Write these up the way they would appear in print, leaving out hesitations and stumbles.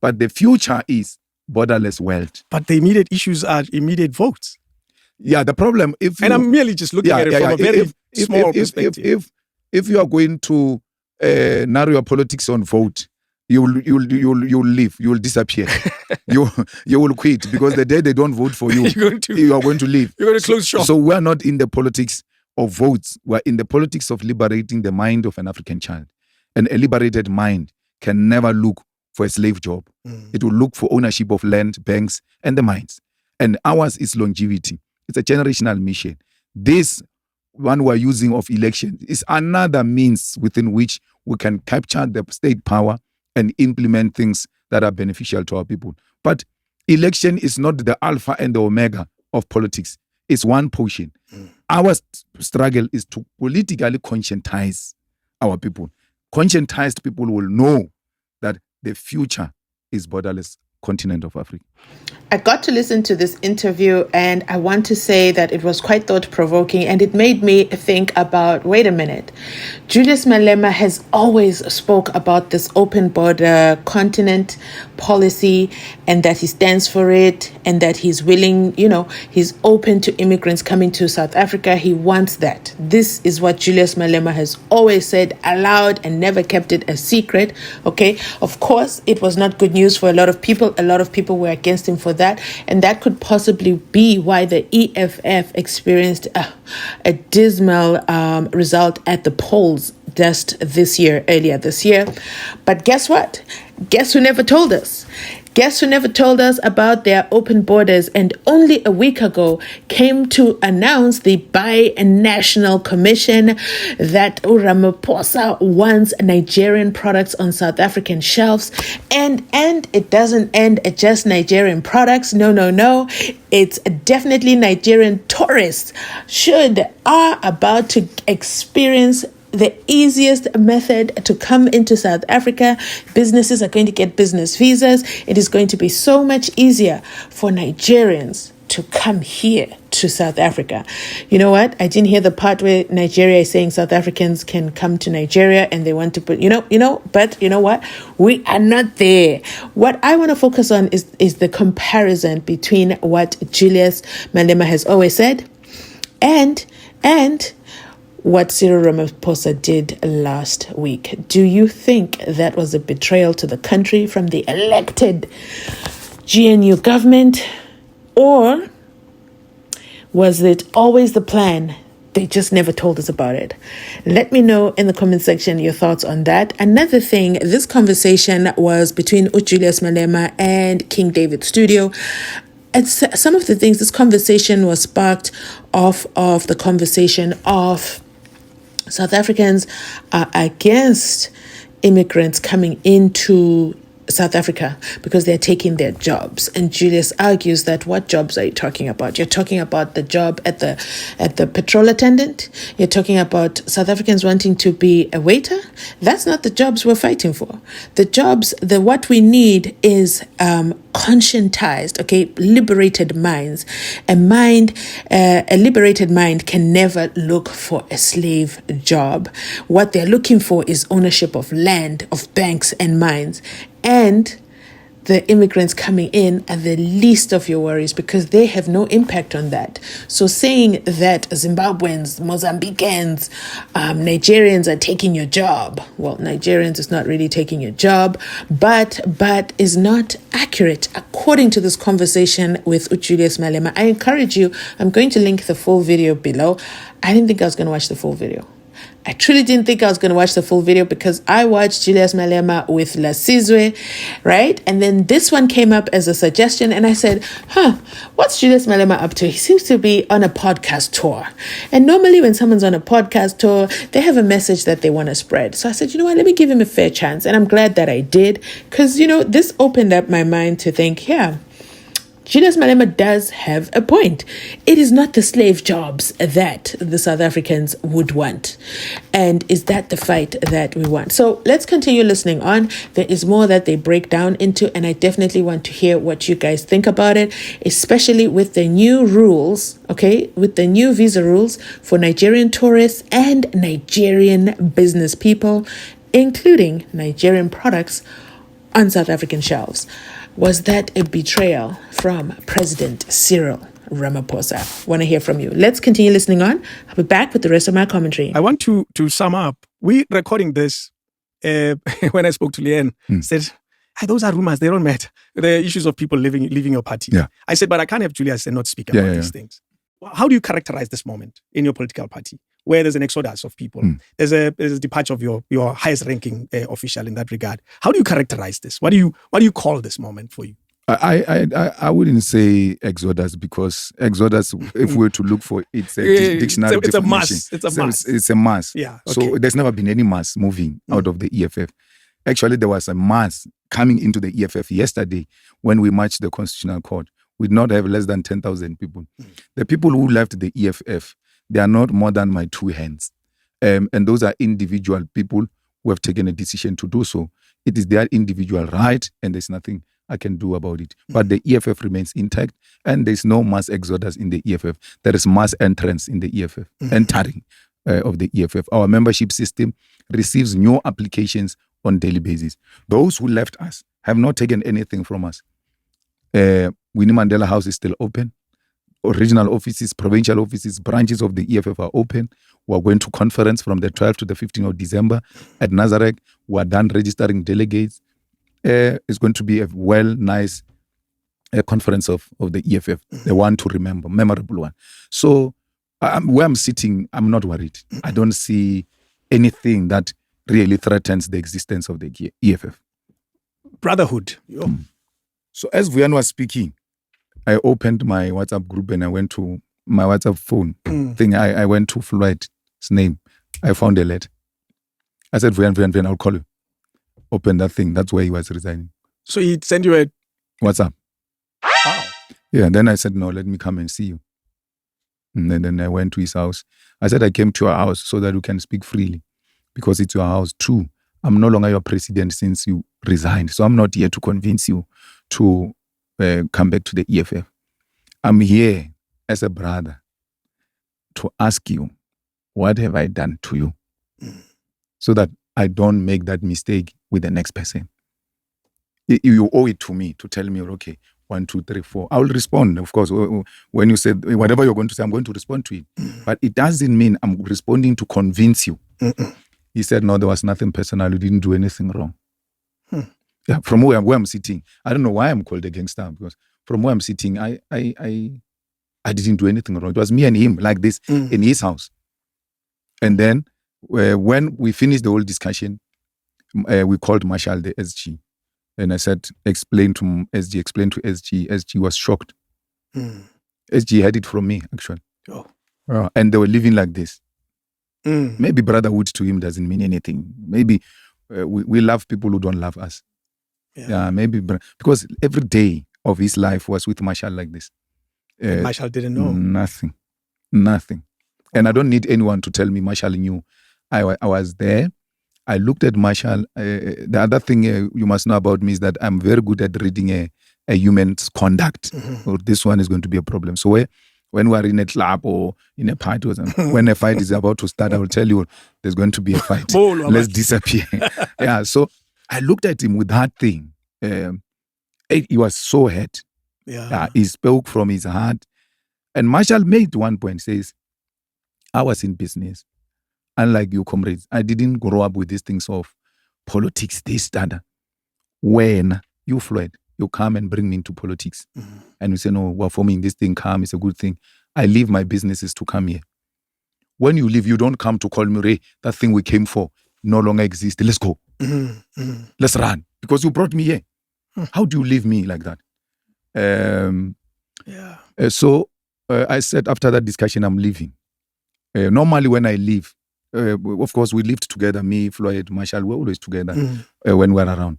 But the future is borderless world. But the immediate issues are immediate votes. Yeah, the problem, and I'm merely just looking at it from a very small perspective. If you are going to narrow your politics on vote, you'll leave. You will disappear. you will quit, because the day they don't vote for you, you are going to leave. You're going to close shop. So we are not in the politics of votes. We're in the politics of liberating the mind of an African child. And a liberated mind can never look for a slave job. It will look for ownership of land, banks, and the mines. And ours is longevity. It's a generational mission. This one we're using of election is another means within which we can capture the state power and implement things that are beneficial to our people. But election is not the alpha and the omega of politics. It's one portion. Our struggle is to politically conscientize our people. Conscientized people will know that the future is borderless continent of Africa. I got to listen to this interview, and I want to say that it was quite thought-provoking, and it made me think about, wait a minute, Julius Malema has always spoke about this open border continent policy, and that he stands for it, and that he's willing, he's open to immigrants coming to South Africa. He wants that. This is what Julius Malema has always said aloud and never kept it a secret. Okay, of course, it was not good news for a lot of people. A lot of people were against him for that, and that could possibly be why the EFF experienced a dismal result at the polls just earlier this year. But guess what? Guess who never told us? Guess who never told us about their open borders, and only a week ago came to announce the Bi-National Commission that Ramaphosa wants Nigerian products on South African shelves. And it doesn't end at just Nigerian products. No. It's definitely Nigerian tourists are about to experience the easiest method to come into South Africa. Businesses are going to get business visas. It is going to be so much easier for Nigerians to come here to South Africa. You know what? I didn't hear the part where Nigeria is saying South Africans can come to Nigeria and they want to put, but you know what? We are not there. What I want to focus on is the comparison between what Julius Malema has always said and what Cyril Ramaphosa did last week. Do you think that was a betrayal to the country from the elected GNU government? Or was it always the plan? They just never told us about it. Let me know in the comment section your thoughts on that. Another thing, this conversation was between Julius Malema and King David Studio. And some of the things, this conversation was sparked off of the conversation of South Africans are against immigrants coming into South Africa because they're taking their jobs. And Julius argues that, what jobs are you talking about? You're talking about the job at the petrol attendant. You're talking about South Africans wanting to be a waiter. That's not the jobs we're fighting for. The jobs, what we need is conscientized, liberated minds. A liberated mind can never look for a slave job. What they're looking for is ownership of land, of banks and mines. And the immigrants coming in are the least of your worries because they have no impact on that. So saying that Zimbabweans, Mozambicans, Nigerians are taking your job, well, Nigerians is not really taking your job, but is not accurate according to this conversation with Julius Malema. I encourage you, I'm going to link the full video below. I didn't think I was going to watch the full video. I truly didn't think I was going to watch the full video because I watched Julius Malema with La Sizwe, right? And then this one came up as a suggestion and I said, what's Julius Malema up to? He seems to be on a podcast tour. And normally when someone's on a podcast tour, they have a message that they want to spread. So I said, you know what, let me give him a fair chance. And I'm glad that I did because, this opened up my mind to think, Julius Malema does have a point. It is not the slave jobs that the South Africans would want. And is that the fight that we want? So let's continue listening on. There is more that they break down into, and I definitely want to hear what you guys think about it, especially with the new rules, with the new visa rules for Nigerian tourists and Nigerian business people, including Nigerian products on South African shelves. Was that a betrayal from President Cyril Ramaphosa? Want to hear from you. Let's continue listening on. I'll be back with the rest of my commentary. I want to sum up. We recording this when I spoke to Leanne, said, those are rumors, they don't matter. The issues of people leaving your party. Yeah. I said, but I can't have Julius and not speak about these things. How do you characterize this moment in your political party where there's an exodus of people? There's a departure of your highest ranking official in that regard. How do you characterize this? What do you call this moment for you? I wouldn't say exodus, because exodus, if we were to look for its dictionary it's definition, a mass. It's a mass. Yeah. Okay. So there's never been any mass moving out of the EFF. Actually, there was a mass coming into the EFF yesterday when we marched the Constitutional Court. We did not have less than 10,000 people. The people who left the EFF, they are not more than my two hands. And those are individual people who have taken a decision to do so. It is their individual right, and there's nothing I can do about it. But the EFF remains intact, and there's no mass exodus in the EFF. There is mass entrance in the EFF, entering of the EFF. Our membership system receives new applications on daily basis. Those who left us have not taken anything from us. Winnie Mandela House is still open. Regional offices, provincial offices, branches of the EFF are open. We are going to conference from the 12th to the 15th of December at Nazareth. We are done registering delegates. It's going to be a nice conference of the EFF, the one to remember, memorable one. So where I'm sitting, I'm not worried. I don't see anything that really threatens the existence of the EFF. Brotherhood. So as Vuyan was speaking, I opened my WhatsApp group and I went to my WhatsApp phone thing. I went to Floyd's name. I found a letter. I said, Vuyan, I'll call you. Open that thing. That's where he was resigning. So he sent you a WhatsApp. Wow. Yeah, and then I said, no, let me come and see you. And then I went to his house. I said, I came to your house so that we can speak freely, because it's your house. True, I'm no longer your president since you resigned. So I'm not here to convince you to come back to the EFF. I'm here as a brother to ask you, what have I done to you? So that I don't make that mistake with the next person. You owe it to me to tell me, okay, 1, 2, 3, 4. I will respond, of course. When you said whatever you're going to say, I'm going to respond to it. But it doesn't mean I'm responding to convince you. He said, no, there was nothing personal. You didn't do anything wrong. Yeah, from where I'm sitting, I don't know why I'm called a gangster, because from where I'm sitting, I didn't do anything wrong. It was me and him like this in his house. And then when we finished the whole discussion, we called Marshall, the SG. And I said, explain to SG. SG was shocked. SG had it from me, actually. And they were living like this. Maybe brotherhood to him doesn't mean anything. Maybe we love people who don't love us. Yeah, maybe. Because every day of his life was with Marshall like this. Marshall didn't know? Nothing. And I don't need anyone to tell me Marshall knew. I was there. I looked at Marshall. The other thing you must know about me is that I'm very good at reading a human's conduct. Or this one is going to be a problem. So when we are in a club or in a party, or something, when a fight is about to start, I will tell you there's going to be a fight. Let's disappear. Yeah. So I looked at him with that thing. He was so hurt. He spoke from his heart. And Marshall made one point, says, I was in business. Unlike you, comrades, I didn't grow up with these things of politics, this, that. When you, Floyd, you come and bring me into politics, and you say, no, we're forming this thing, come, it's a good thing. I leave my businesses to come here. When you leave, you don't come to call me, Ray, that thing we came for no longer exists. Let's go. Let's run. Because you brought me here. How do you leave me like that? So I said, after that discussion, I'm leaving. Normally, when I leave, of course, we lived together, me, Floyd, Marshall, we're always together when we're around.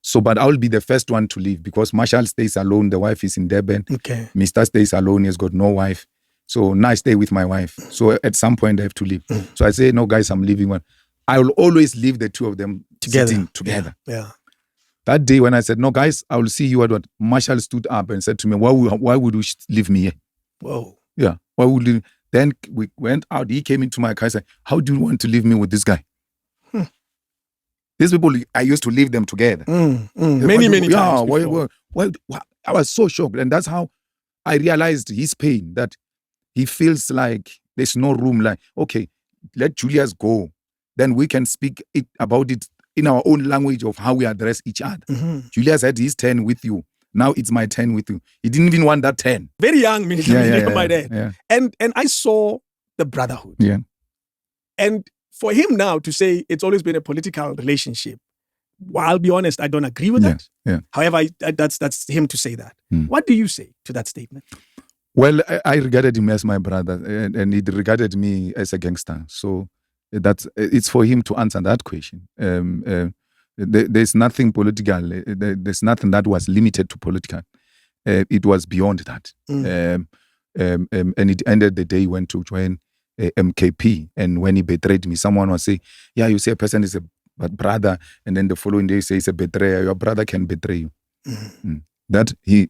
So, but I'll be the first one to leave because Marshall stays alone. The wife is in Durban. Okay. Mr. stays alone. He's got no wife. So now I stay with my wife. So at some point I have to leave. So I say, no, guys, I'm leaving one. I will always leave the two of them sitting together. Yeah. That day when I said, no, guys, I will see you at what, Marshall stood up and said to me, why would you leave me here? Whoa. Yeah. Why would you? Then we went out. He came into my car and said, how do you want to leave me with this guy? These people, I used to leave them together. Many times before. Well, I was so shocked. And that's how I realized his pain, that he feels like there's no room. Like, okay, let Julius go. Then we can speak about it in our own language of how we address each other. Julius had his 10 with you. Now it's my 10 with you. He didn't even want that 10. Very young, my dad. Yeah. And I saw the Brotherhood. Yeah. And for him now to say it's always been a political relationship, well, I'll be honest, I don't agree with that. Yeah. However, that's him to say that. What do you say to that statement? Well, I regarded him as my brother, and he regarded me as a gangster. So it's for him to answer that question. There's nothing political. There's nothing that was limited to political. It was beyond that. And it ended the day he went to join MKP. And when he betrayed me, someone was saying, yeah, you say a person is a brother, and then the following day you say he's a betrayer. Your brother can betray you. That he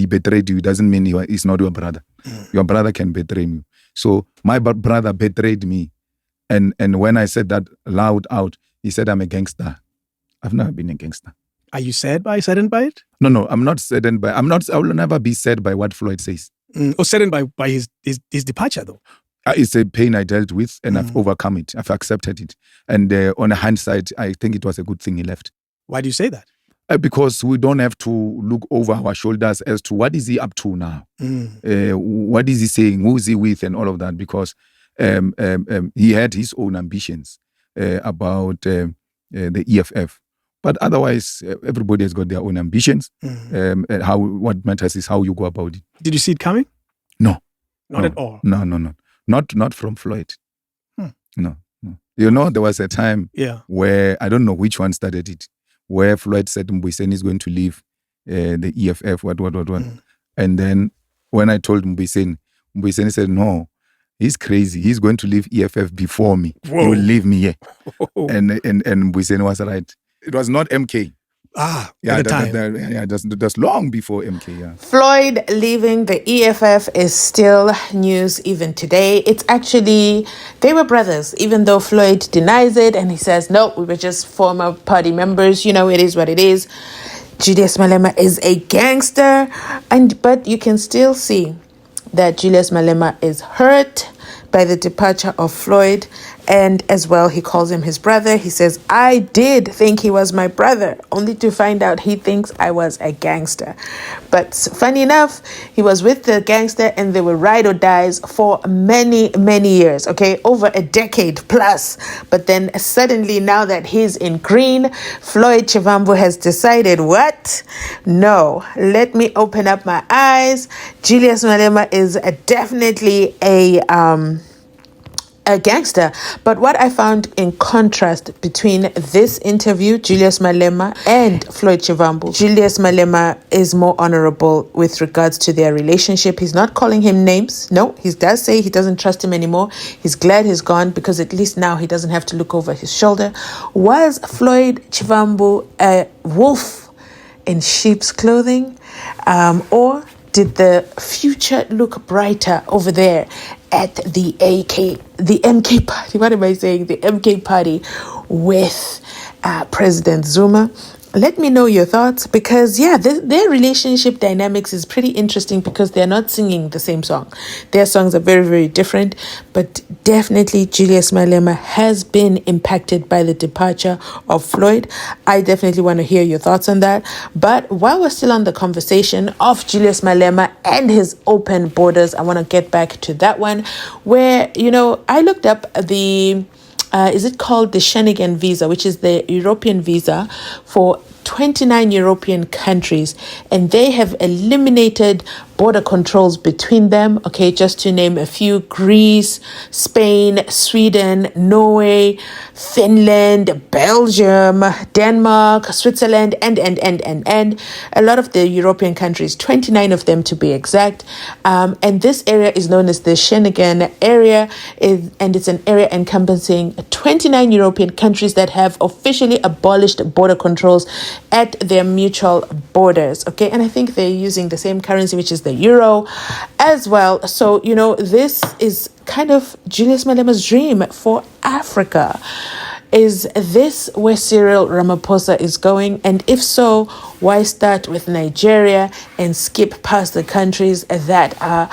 betrayed you doesn't mean he's not your brother. Your brother can betray you. So my brother betrayed me. And when I said that loud out, he said, I'm a gangster. I've never been a gangster. Are you saddened by it? No, I'm not saddened by. I will never be sad by what Floyd says. Or saddened by his departure, though. It's a pain I dealt with, and I've overcome it. I've accepted it. And on a hindsight, I think it was a good thing he left. Why do you say that? Because we don't have to look over our shoulders as to what is he up to now. What is he saying? Who is he with? And all of that. Because he had his own ambitions about the EFF. But otherwise, everybody has got their own ambitions. What matters is how you go about it. Did you see it coming? No. Not at all? No. Not from Floyd. No. You know, there was a time where, I don't know which one started it, where Floyd said Mbuyiseni is going to leave the EFF, what. And then when I told Mbuyiseni said, no, he's crazy. He's going to leave EFF before me. Whoa. He will leave me here. And Mbuyiseni was right. It was not MK. At the time. That's long before MK. Yeah. Floyd leaving the EFF is still news even today. It's actually, they were brothers, even though Floyd denies it and he says, no, we were just former party members. You know, it is what it is. Julius Malema is a gangster, but you can still see that Julius Malema is hurt by the departure of Floyd, and as well he calls him his brother. He says, I did think he was my brother, only to find out he thinks I was a gangster. But funny enough, he was with the gangster and they were ride or dies for many years, okay, over a decade plus. But then suddenly, now that he's in green, Floyd Shivambu has decided, what? No, let me open up my eyes. Julius Malema is definitely a gangster. But what I found in contrast between this interview, Julius Malema and Floyd Shivambu, Julius Malema is more honorable with regards to their relationship. He's not calling him names. No, he does say he doesn't trust him anymore. He's glad he's gone because at least now he doesn't have to look over his shoulder. Was Floyd Shivambu a wolf in sheep's clothing? Or did the future look brighter over there at the MK party? What am I saying? The MK party with President Zuma. Let me know your thoughts, because their relationship dynamics is pretty interesting because they're not singing the same song. Their songs are very different, but definitely Julius Malema has been impacted by the departure of Floyd. I definitely want to hear your thoughts on that. But while we're still on the conversation of Julius Malema and his open borders, I want to get back to that one where, I looked up the is it called the Schengen visa, which is the European visa for 29 European countries, and they have eliminated border controls between them. Okay, just to name a few: Greece, Spain, Sweden, Norway, Finland, Belgium, Denmark, Switzerland, and a lot of the European countries, 29 of them to be exact. And this area is known as the Schengen area, and it's an area encompassing 29 European countries that have officially abolished border controls at their mutual borders. Okay, and I think they're using the same currency, which is the euro as well. So, this is kind of Julius Malema's dream for Africa. Is this where Cyril Ramaphosa is going? And if so, why start with Nigeria and skip past the countries that are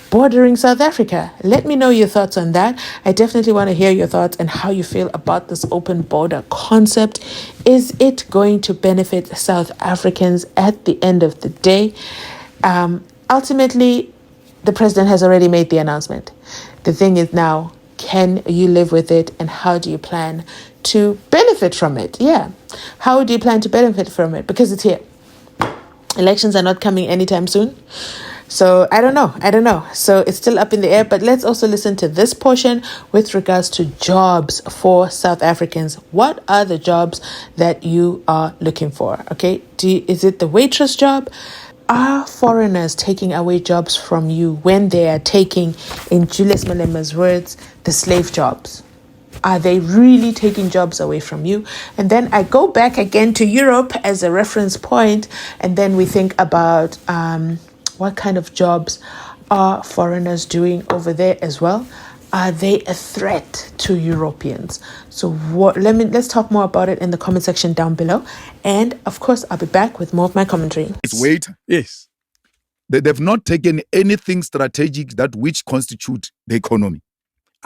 bordering South Africa? Let me know your thoughts on that. I definitely want to hear your thoughts and how you feel about this open border concept. Is it going to benefit South Africans at the end of the day? Ultimately, the president has already made the announcement. The thing is now, can you live with it, and how do you plan to benefit from it? Yeah. How do you plan to benefit from it? Because it's here. Elections are not coming anytime soon. So I don't know. So it's still up in the air, but let's also listen to this portion with regards to jobs for South Africans. What are the jobs that you are looking for? Okay. Is it the waitress job? Are foreigners taking away jobs from you when they are taking, in Julius Malema's words, the slave jobs? Are they really taking jobs away from you? And then I go back again to Europe as a reference point, and then we think about what kind of jobs are foreigners doing over there as well? Are they a threat to Europeans? So let's talk more about it in the comment section down below. And of course, I'll be back with more of my commentary. Wait. Yes. They've not taken anything strategic that which constitute the economy.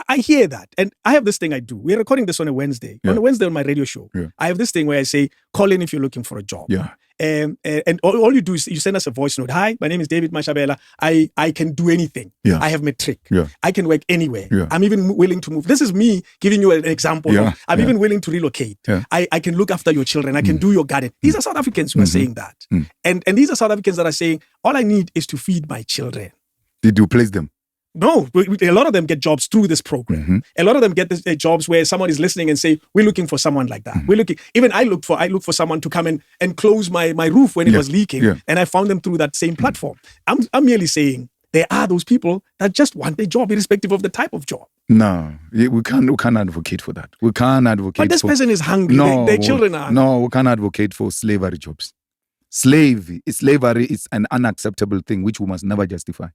I hear that. And I have this thing I do. We're recording this on a Wednesday. Yeah. On a Wednesday on my radio show, Yeah. I have this thing where I say, call in if you're looking for a job. Yeah. And all you do is you send us a voice note. Hi, my name is David Mashabela. I can do anything. Yeah. I have matric. Yeah. I can work anywhere. Yeah. I'm even willing to move. This is me giving you an example. Yeah. I'm Yeah. even willing to relocate. Yeah. I can look after your children. I can do your garden. These are South Africans who are saying that. Mm. And these are South Africans that are saying, all I need is to feed my children. Did you place them? No, a lot of them get jobs through this program. Mm-hmm. A lot of them get jobs where someone is listening and say, "We're looking for someone like that." Mm-hmm. We're looking. Even I look for someone to come and close my roof when it Yeah. was leaking, Yeah. and I found them through that same platform. I'm merely saying there are those people that just want a job, irrespective of the type of job. No, we can't advocate for that. We can't advocate. But this for, person is hungry. No, Their children are. No, we can't advocate for slavery jobs. Slavery is an unacceptable thing which we must never justify.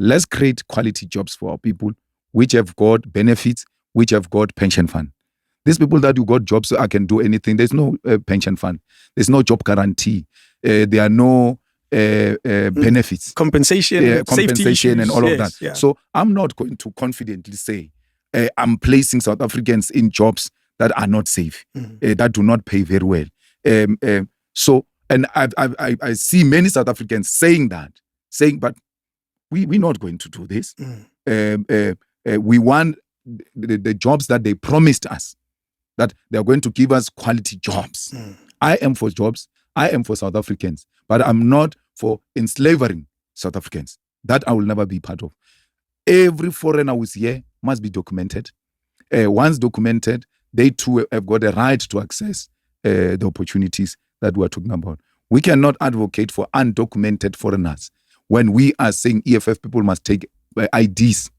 Let's create quality jobs for our people, which have got benefits, which have got pension fund. These people that you got jobs, so I can do anything. There's no pension fund. There's no job guarantee. There are no benefits. Compensation, compensation and all of that. Yeah. So I'm not going to confidently say I'm placing South Africans in jobs that are not safe, that do not pay very well. And I see many South Africans saying, but we're not going to do this. We want the jobs that they promised us, that they're going to give us quality jobs. I am for jobs. I am for South Africans, but I'm not for enslaving South Africans. That I will never be part of. Every foreigner who's here must be documented. Once documented, they too have got a right to access the opportunities that we're talking about. We cannot advocate for undocumented foreigners when we are saying EFF people must take IDs.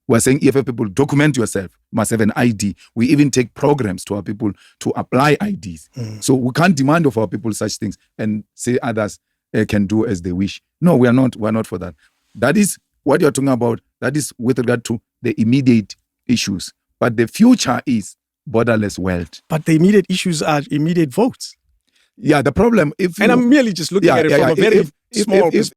We're saying EFF people, document yourself, must have an ID. We even take programs to our people to apply IDs. So we can't demand of our people such things and say others can do as they wish. No, we're not for that. That is what you're talking about. That is with regard to the immediate issues. But the future is borderless world. But the immediate issues are immediate votes. Yeah, the problem, I'm merely just looking at it from a very small perspective.